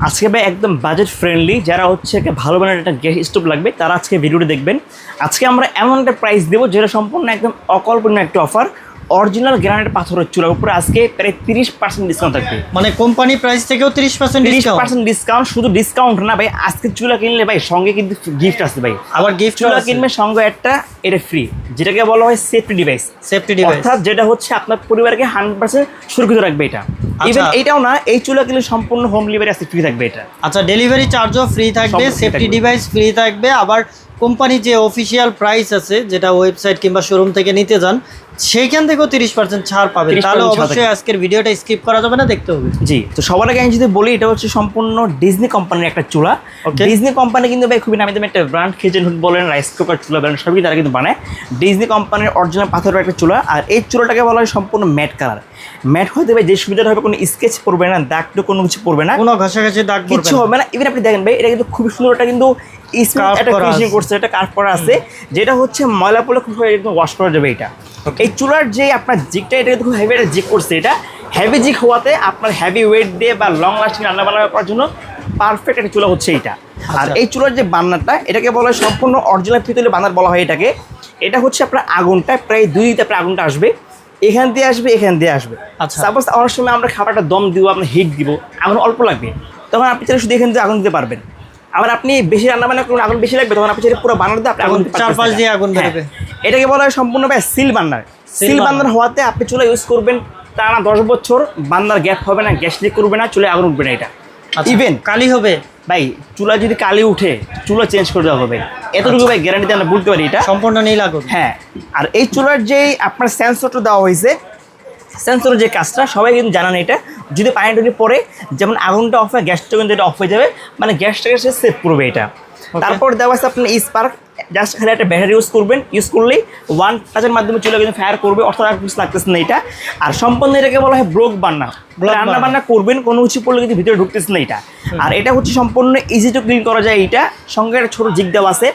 আজকে ভাই একদম বাজেট ফ্রেন্ডলি যারা হচ্ছে ভালো মানের একটা গ্যাস স্টোভ লাগবে তারা আজকে ভিডিওটি দেখবেন। আজকে আমরা এমন একটা প্রাইস দেবো যেটা সম্পূর্ণ একদম অকল্পনীয় একটা অফার। অরিজিনাল গ্রানাইট পাথরের চুলার উপরে আজকে প্রায় 30% ডিসকাউন্ট থাকবে। মানে কোম্পানি প্রাইস থেকেও 30% ডিসকাউন্ট। শুধু ডিসকাউন্ট না ভাই, আজকে চুলা কিনলে ভাই সঙ্গে কিন্তু গিফট আছে ভাই। আবার গিফট চুলা কিনবে সঙ্গে একটা এটা ফ্রি, যেটাকে বলা হয় সেফটি ডিভাইস। অর্থাৎ যেটা হচ্ছে আপনার পরিবারকে 100% সুরক্ষিত রাখবে এটা। ইভেন এটাও না, এই চুলা কিনলে সম্পূর্ণ হোম ডেলিভারি আছে, ফ্রি থাকবে এটা। আচ্ছা, ডেলিভারি চার্জও ফ্রি থাকবে, সেফটি ডিভাইস ফ্রি থাকবে। আবার কোম্পানি যে অফিসিয়াল প্রাইস আছে, যেটা ওয়েবসাইট কিংবা শোরুম থেকে নিতে যান, সেইখান থেকেও 30% ছাড় পাবেন। তাহলে অবশ্যই আজকের ভিডিওটা স্কিপ করা যাবে না, দেখতে হবে। জি, তো সবার আগে আমি যদি বলি, এটা হচ্ছে সম্পূর্ণ ডিজনি কোম্পানির একটা চুলা। ডিজনি কোম্পানি কিন্তু ভাই খুবই নামি দামি একটা ব্র্যান্ড, কিচেন হুড বলেন, রাইস কুকার চুলা বলেন, সবই তারা কিন্তু বানায়। ডিজনি কোম্পানির অরিজিনাল পাথরের একটা চুলা। আর এই চুলাটাকে বলা হয় সম্পূর্ণ ম্যাট কালার। ম্যাট হয়ে দেবে যে সুবিধাটা হবে, কোনো স্কেচ পড়বে না, দাগ তো কোনো কিছু পড়বে না, কোনো ঘষাঘষি দাগ কিছু হবে না। ইভেন আপনি দেখেন ভাই, এটা কিন্তু খুবই সুন্দর, এটা কিন্তু একটা কার্ভ করা আছে, যেটা হচ্ছে ময়লা পড়লে খুব একদম ওয়াশ করা যাবে এটা। এই চুলার যে আপনার জিকটা, এটা কিন্তু হেভি একটা জিক করছে। এটা হেভি জিক হওয়াতে আপনার হেভি ওয়েট দিয়ে বা লং লাস্টিং রান্না বান্না করার জন্য পারফেক্ট একটা চুলা হচ্ছে এইটা। আর এই চুলার যে বান্নারটা, এটাকে বলা হয় সম্পূর্ণ অরিজিনাল পিতলের বান্নার বলা হয় এটাকে। এটা হচ্ছে আপনার আগুনটা প্রায় 2 দিতে আপনার আগুনটা আসবে, এখান দিয়ে আসবে, এখান দিয়ে আসবে। সাপোজ অনেক সময় আমরা খাবারটা দম দিব, আপনার হিট দিব, আগুন অল্প লাগবে, তখন আপনি চাইলে শুধু এখান দিয়ে আগুন দিতে পারবেন। আবার আপনি বেশি রান্না বান্না করুন, আগুন বেশি লাগবে, তখন আপনি চাইলে পুরো বান্নার দিয়ে আপনি আগুন চারপাশ দিয়ে আগুন বেরোবে। এটাকে বলা হয় সম্পূর্ণ ভাই সিল বান্নার। সিল বান্নার হওয়াতে আপনি চুলা ইউজ করবেন টানা 10 বছর, বান্নার গ্যাপ হবে না, গ্যাস লিক করবে না, চুলায় আগুন উঠবে না এটা। ইভেন কালি হবে ভাই, চুলা যদি কালি উঠে চুলা চেঞ্জ করে দেওয়া হবে, এতটুকু ভাই গ্যারান্টিতে আমরা বলতে পারি এটা সম্পূর্ণ নীল আগুন। হ্যাঁ, আর এই চুলার যে আপনার সেন্সরটা দেওয়া হয়েছে, সেন্সরের যে কাজটা সবাই কিন্তু জানান। এটা যদি পানি টুনি পরে, যেমন আগুনটা অফ হয়, গ্যাসটা কিন্তু এটা অফ হয়ে যাবে, মানে গ্যাসটাকে সে সেভ করবে এটা। তারপর দেওয়া আছে আপনার স্পার্ক, জাস্ট খালি একটা ব্যাটারি ইউজ করবেন, ইউজ করলেই 1 টাচের মাধ্যমে চুলা কিন্তু ফায়ার করবে, অর্থাৎ আর কিছু লাগতেছে না এটা। আর সম্পূর্ণ এটাকে বলা হয় ব্লক বার্নার। রান্না বান্না করবেন, কোনো কিছু পড়লে কিন্তু ভিতরে ঢুকতেছে না এটা। আর এটা হচ্ছে সম্পূর্ণ ইজি টু ক্লিন করা যায় এইটা। সঙ্গে একটা ছোটো জিগ দেওয়া আছে,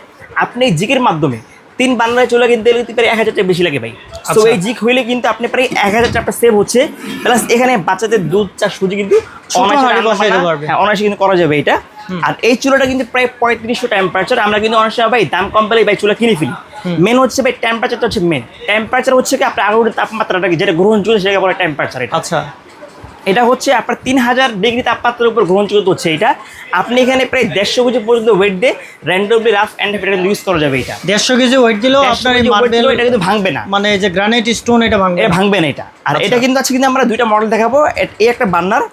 আপনি এই জিগের মাধ্যমে 3 বান্নার চুলা কিনতে গেলে প্রায় 1000 টাকা বেশি লাগে ভাই। তো এই জিগ হইলে কিন্তু আপনি প্রায় 1000 টাকা সেভ হচ্ছে, প্লাস এখানে বাচ্চাদের দুধ চা সুজি কিন্তু অনায়াসে কিন্তু করা যাবে এটা। আর এই চুলাটা কিন্তু প্রায় 3500 টেম্পারেচার। আমরা কিন্তু অনেক সময় ভাই দাম কম পেলে ভাই চুলা কিনে ফেলি। মেন হচ্ছে ভাই টেম্পারেচারটা হচ্ছে মেন। টেম্পারেচার হচ্ছে কি আপনার আগুনের তাপমাত্রাটাকে যেটা গ্রহণযোগ্য সেটাকে বলে টেম্পারেচার। আচ্ছা, এটা হচ্ছে আপনার 3000 ডিগ্রি তাপমাত্রার উপর গ্রহণযোগ্য হচ্ছে এটা। আপনি এখানে প্রায় 150 কেজি পর্যন্ত ওয়েট দিয়ে র্যান্ডমলি রাফ অ্যান্ড ইউজ করা যাবে এটা। 150 কেজি ওয়েট দিলেও আপনার এই মার্বেল এটা কিন্তু ভাঙবে না, মানে এই যে গ্রানাইট স্টোন এটা ভাঙবে না এটা। আর এটা কিন্তু আছে, কিন্তু আমরা 2টা মডেল দেখাবো। এই একটা বার্নার,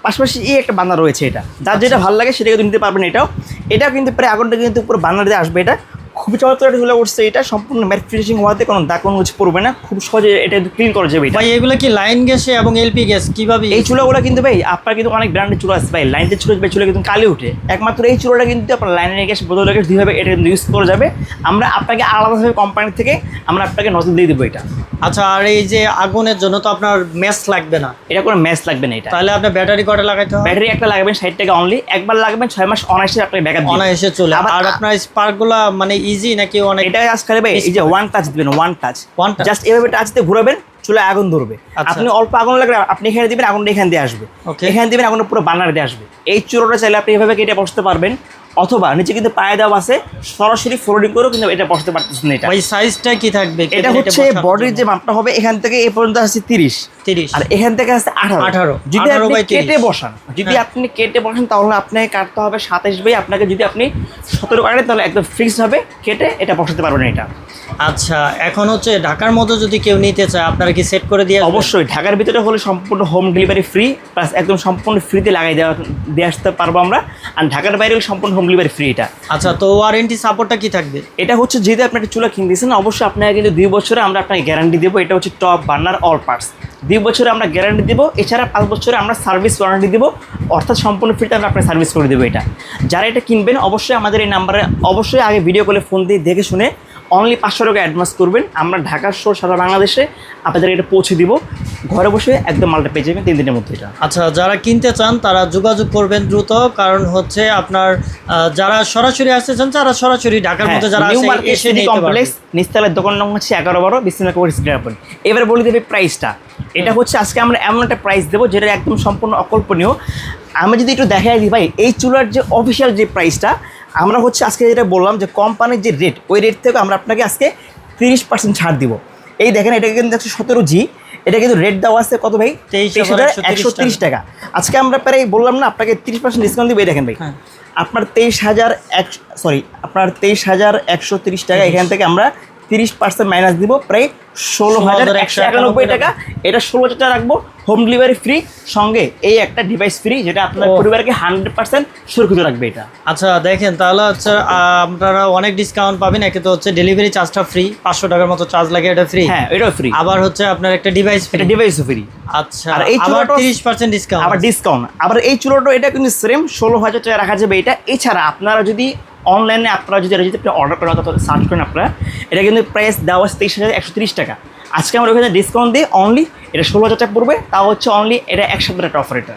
পাশাপাশি এই একটা বার্নার রয়েছে। এটা যার যেটা ভালো লাগে সেটা কিন্তু নিতে পারবেন। এটাও কিন্তু প্রায় আগুনটা কিন্তু পুরো বার্নার দিয়ে আসবে। এটা খুবই চমৎকার একটা চুলা করছে এটা, সম্পূর্ণ ম্যাট ফিনিশিং হওয়াতে কোনো দাগ কোনো কিছু পড়বে না, খুব সহজে এটা ক্লিন করা যাবে। ভাই এগুলো কি লাইন গ্যাসে এবং এলপি গ্যাস কিভাবে? এই চুলাগুলো কিন্তু ভাই আপনার কিন্তু অনেক ব্র্যান্ডের চুলা আছে ভাই, লাইনের চুলা কিন্তু কালি উঠে। একমাত্র এই চুলাটা কিন্তু আপনার লাইনের গ্যাস বদলে গ্যাস দুইভাবে এটা কিন্তু ইউজ করা যাবে। আমরা আপনাকে আলাদাভাবে কোম্পানি থেকে আমরা আপনাকে নজর দিয়ে দেবো এটা। আচ্ছা, আর এই যে আগুনের জন্য তো আপনার ম্যাচ লাগবে না, এটা কোনো ম্যাচ লাগবে না এটা। তাহলে আপনার ব্যাটারি কটা লাগাইতে হবে? ব্যাটারি একটা লাগাবেন 60 টাকা অনলি, একবার লাগাবেন 6 মাস অনায়াসে আপনাকে ব্যাকআপ দিবে, অনায়াসে চলে। আর আপনার স্পার্কগুলো মানে ইজি নাকি অনেক? এটা আজকাল ভাই এই যে 1 টাচ দিবেন, 1 টাচ জাস্ট এভাবে টাচ দিয়ে ঘোরাবেন, চুলায় আগুন ধরবে। আপনি অল্প আগুন লাগলে আপনি এখানে দিবেন, আগুনটা এখান দিয়ে আসবে, এখানে দিবেন, আগুনটা পুরো বার্নার দিয়ে আসবে। এই চুলাটা চাইলে আপনি এভাবে কেটে বসতে পারবেন, অথবা নিচে কিন্তু পায়ে দেওয়া আছে, সরাসরি ফোল্ডিং করেও কিন্তু এটা বসতে পারতেছেন। এটা ওই সাইজটা কি থাকবে? এটা হচ্ছে বডির যে মাপটা হবে, এখান থেকে এই পর্যন্ত আছে 30, আর এখান থেকে আছে 18। যদি আপনি কেটে বসান, তাহলে আপনাকে কাটতে হবে 27 বাই, আপনাকে যদি আপনি 17 কাটেন তাহলে একদম ফিক্সড হবে, কেটে এটা বসাতে পারবেন এটা। আচ্ছা, এখন হচ্ছে ঢাকার মধ্যে যদি কেউ নিতে চায়, আপনারা কি সেট করে দিয়ে? অবশ্যই, ঢাকার ভিতরে হলে সম্পূর্ণ হোম ডেলিভারি ফ্রি, প্লাস একদম সম্পূর্ণ ফ্রিতে লাগাই দিয়ে আসতে পারবো আমরা। আর ঢাকার বাইরে সম্পূর্ণ হোম ডেলিভারি ফ্রি এটা। আচ্ছা, তো ওয়ারেন্টি সাপোর্টটা কি থাকবে? এটা হচ্ছে যেহেতু আপনি একটা চুলা কিনতেছেন, অবশ্যই আপনাকে কিন্তু 2 বছরে আমরা আপনাকে গ্যারান্টি দেবো। এটা হচ্ছে টপ বার্নার অল পার্টস, 2 বছরে আমরা গ্যারান্টি দেবো। এছাড়া 5 বছরে আমরা সার্ভিস ওয়ারেন্টি দেবো, অর্থাৎ সম্পূর্ণ ফ্রিতে আমরা আপনাকে সার্ভিস করে দেবো এটা। যারা এটা কিনবেন অবশ্যই আমাদের এই নাম্বারে অবশ্যই আগে ভিডিও কলে ফোন দিয়ে দেখে শুনে অনলি 500 টাকা অ্যাডভান্স করবেন। আমরা ঢাকার শহর সারা বাংলাদেশে আপনাদের এটা পৌঁছে দিব, ঘরে বসে একদম মালটা পেয়ে যাবেন 3 দিনের মধ্যে এটা। আচ্ছা, যারা কিনতে চান তারা যোগাযোগ করবেন দ্রুত, কারণ হচ্ছে আপনার যারা সরাসরি আসতে চান তারা সরাসরি ঢাকার মধ্যে যারা এসে নিতে কমপ্লেক্স নিস্তালের দোকান নং হচ্ছে 11-12 বিসমিল্লাহ করে সিদ্ধাপন। এবারে বলে দেবে প্রাইসটা। এটা হচ্ছে আজকে আমরা এমন একটা প্রাইস দেবো যেটা একদম সম্পূর্ণ অকল্পনীয়। আমি যদি একটু দেখাই দিই ভাই, এই চুলার যে অফিসিয়াল যে প্রাইসটা আমরা হচ্ছে আজকে যেটা বললাম যে কোম্পানির যে রেট, ওই রেট থেকে আমরা আপনাকে আজকে 30% ছাড় দিব। এই দেখেন এটা কিন্তু 117G, এটা কিন্তু রেট দেওয়া আছে কত ভাই? 23,130 টাকা। আজকে আমরা প্রায় বললাম না আপনাকে 30% ডিসকাউন্ট দিব। এই দেখেন ভাই, আপনার 23,130 টাকা, এখান থেকে আমরা 30% মাইনাস দিব, প্রায় 16,191 টাকা। এটা 16,000 টাকা রাখবো, হোম ডেলিভারি ফ্রি, সঙ্গে এই একটা ডিভাইস ফ্রি, যেটা আপনার পরিবারকে 100% সুরক্ষিত রাখবে এটা। আচ্ছা দেখেন, তাহলে হচ্ছে আপনারা অনেক ডিসকাউন্ট পাবেন। একে তো হচ্ছে ডেলিভারি চার্জটা ফ্রি, 500 টাকার মতো চার্জ লাগে, এটা ফ্রি। হ্যাঁ, এটাও ফ্রি। আবার হচ্ছে আপনার একটা ডিভাইস ফ্রি, এটা ডিভাইসও ফ্রি। আচ্ছা, আর এই আবার চুলাটা 30% ডিসকাউন্ট, আবার এই চুলাটা এটা কিন্তু সেম 16,000 টাকা রাখা যাবে এটা। এছাড়া আপনারা যদি অনলাইনে আপনি অর্ডার করেন অথবা সার্চ করেন আপনারা, এটা কিন্তু প্রাইস দেওয়া আছে 23,130 টাকা। আজকে আমরা ওখানে ডিসকাউন্ট দিই, অনলি এটা 16,000 টাকা পড়বে, তাও হচ্ছে অনলি এটা 1 সপ্তাহের একটা অফার এটা।